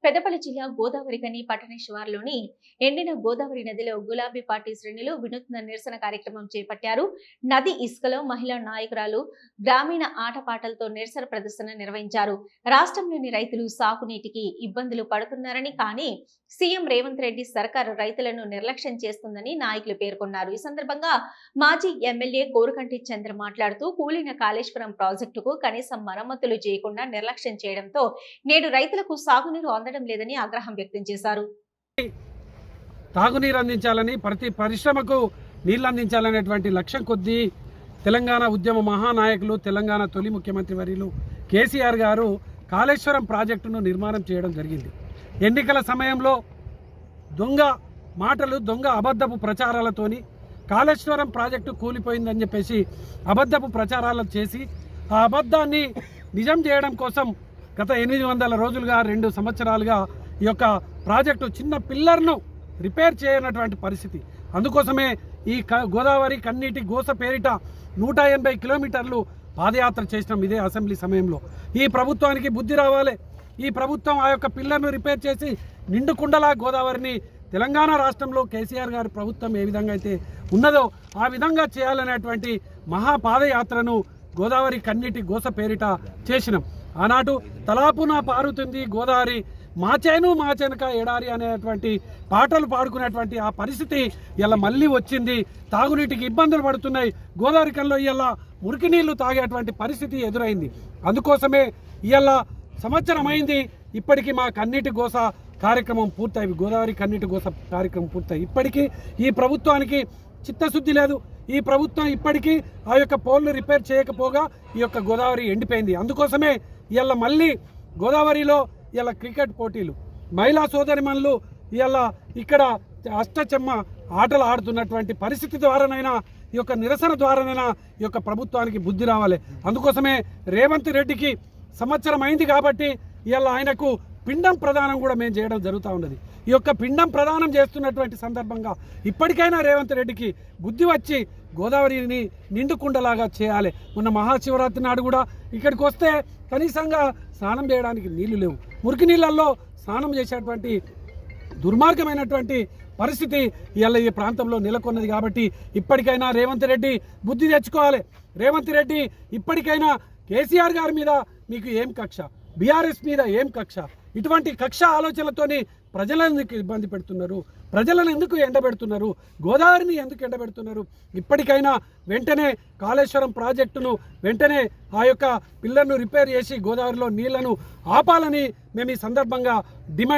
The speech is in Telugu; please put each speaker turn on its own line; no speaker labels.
పెద్దపల్లి జిల్లా గోదావరికని పట్టణ శివారులోని ఎండిన గోదావరి నదిలో గులాబీ పార్టీ శ్రేణులు వినూత్న నిరసన కార్యక్రమం చేపట్టారు. నది ఇసుకలో మహిళా నాయకురాలు గ్రామీణ ఆటపాటలతో నిరసన ప్రదర్శన నిర్వహించారు. రాష్ట్రంలోని రైతులు సాగునీటికి ఇబ్బందులు పడుతున్నారని, కానీ సీఎం రేవంత్ రెడ్డి సర్కారు రైతులను నిర్లక్ష్యం చేస్తుందని నాయకులు పేర్కొన్నారు. ఈ సందర్భంగా మాజీ ఎమ్మెల్యే కోరుకంటి చంద్ర మాట్లాడుతూ, కూలిన కాళేశ్వరం ప్రాజెక్టుకు కనీసం మరమ్మతులు చేయకుండా నిర్లక్ష్యం చేయడంతో నేడు రైతులకు సాగునీరు అందడం లేదని ఆగ్రహం వ్యక్తం చేశారు.
తాగునీరు అందించాలని, ప్రతి పరిశ్రమకు నీళ్లు అందించాలనేటువంటి లక్ష్యం కొద్దీ తెలంగాణ ఉద్యమ మహానాయకులు, తెలంగాణ తొలి ముఖ్యమంత్రి వర్యులు కేసీఆర్ గారు కాళేశ్వరం ప్రాజెక్టును నిర్మాణం చేయడం జరిగింది. ఎన్నికల సమయంలో దొంగ మాటలు, దొంగ అబద్ధపు ప్రచారాలతోని కాళేశ్వరం ప్రాజెక్టు కూలిపోయిందని చెప్పేసి అబద్ధపు ప్రచారాలు చేసి ఆ అబద్ధాన్ని నిజం చేయడం కోసం గత 800 రోజులుగా 2 సంవత్సరాలుగా ఈ యొక్క ప్రాజెక్టు చిన్న పిల్లర్ను రిపేర్ చేయనటువంటి పరిస్థితి. అందుకోసమే ఈ గోదావరి కన్నీటి గోస పేరిట 180 కిలోమీటర్లు పాదయాత్ర చేసినాం ఇదే అసెంబ్లీ సమయంలో. ఈ ప్రభుత్వానికి బుద్ధి రావాలి. ఈ ప్రభుత్వం ఆ యొక్క పిల్లర్ను రిపేర్ చేసి నిండుకుండలా గోదావరిని తెలంగాణ రాష్ట్రంలో కేసీఆర్ గారి ప్రభుత్వం ఏ విధంగా అయితే ఉన్నదో ఆ విధంగా చేయాలనేటువంటి మహాపాదయాత్రను గోదావరి కన్నీటి గోస పేరిట చేసినాం. ఆనాడు తలాపున పారుతుంది గోదావరి, మాచేను మాచెనక ఎడారి అనేటువంటి పాటలు పాడుకునేటువంటి ఆ పరిస్థితి ఇలా మళ్ళీ వచ్చింది. తాగునీటికి ఇబ్బందులు పడుతున్నాయి. గోదావరి కల్లో ఇలా మురికి నీళ్లు తాగేటువంటి పరిస్థితి ఎదురైంది. అందుకోసమే ఇలా సంవత్సరం అయింది, ఇప్పటికీ మా కన్నీటి గోస కార్యక్రమం పూర్తయి, గోదావరి కన్నీటి గోస కార్యక్రమం పూర్తయి ఇప్పటికీ ఈ ప్రభుత్వానికి చిత్తశుద్ధి లేదు. ఈ ప్రభుత్వం ఇప్పటికీ ఆ యొక్క పోల్ను రిపేర్ చేయకపోగా ఈ యొక్క గోదావరి ఎండిపోయింది. అందుకోసమే ఇలా మళ్ళీ గోదావరిలో ఇలా క్రికెట్ పోటీలు, మహిళా సోదరిమణులు ఇలా ఇక్కడ అష్టచెమ్మ ఆటలు ఆడుతున్నటువంటి పరిస్థితి ద్వారానైనా, ఈ యొక్క నిరసన ద్వారానైనా ఈ యొక్క ప్రభుత్వానికి బుద్ధి రావాలి. అందుకోసమే రేవంత్ రెడ్డికి సంవత్సరం అయింది కాబట్టి ఇలా ఆయనకు పిండం ప్రదానం కూడా మేము చేయడం జరుగుతూ ఉన్నది. ఈ యొక్క పిండం ప్రదానం చేస్తున్నటువంటి సందర్భంగా ఇప్పటికైనా రేవంత్ రెడ్డికి బుద్ధి వచ్చి గోదావరిని నిండుకుండలాగా చేయాలి. మొన్న మహాశివరాత్రి నాడు కూడా ఇక్కడికి వస్తే కనీసంగా స్నానం చేయడానికి నీళ్లు లేవు. మురికి నీళ్ళల్లో స్నానం చేసేటువంటి దుర్మార్గమైనటువంటి పరిస్థితి ఇలా ఈ ప్రాంతంలో నెలకొన్నది. కాబట్టి ఇప్పటికైనా రేవంత్ రెడ్డి బుద్ధి తెచ్చుకోవాలి. రేవంత్ రెడ్డి ఇప్పటికైనా కేసీఆర్ గారి మీద మీకు ఏం కక్ష, బీఆర్ఎస్ మీద ఏం కక్ష? ఇటువంటి కక్ష ఆలోచనలతోని ప్రజలను ఎందుకు ఇబ్బంది పెడుతున్నారు? ప్రజలను ఎందుకు ఎండబెడుతున్నారు? గోదావరిని ఎందుకు ఎండబెడుతున్నారు? ఇప్పటికైనా వెంటనే కాళేశ్వరం ప్రాజెక్టును వెంటనే ఆ యొక్క పిల్లర్ను రిపేర్ చేసి గోదావరిలో నీళ్లను ఆపాలని మేము ఈ సందర్భంగా డిమాండ్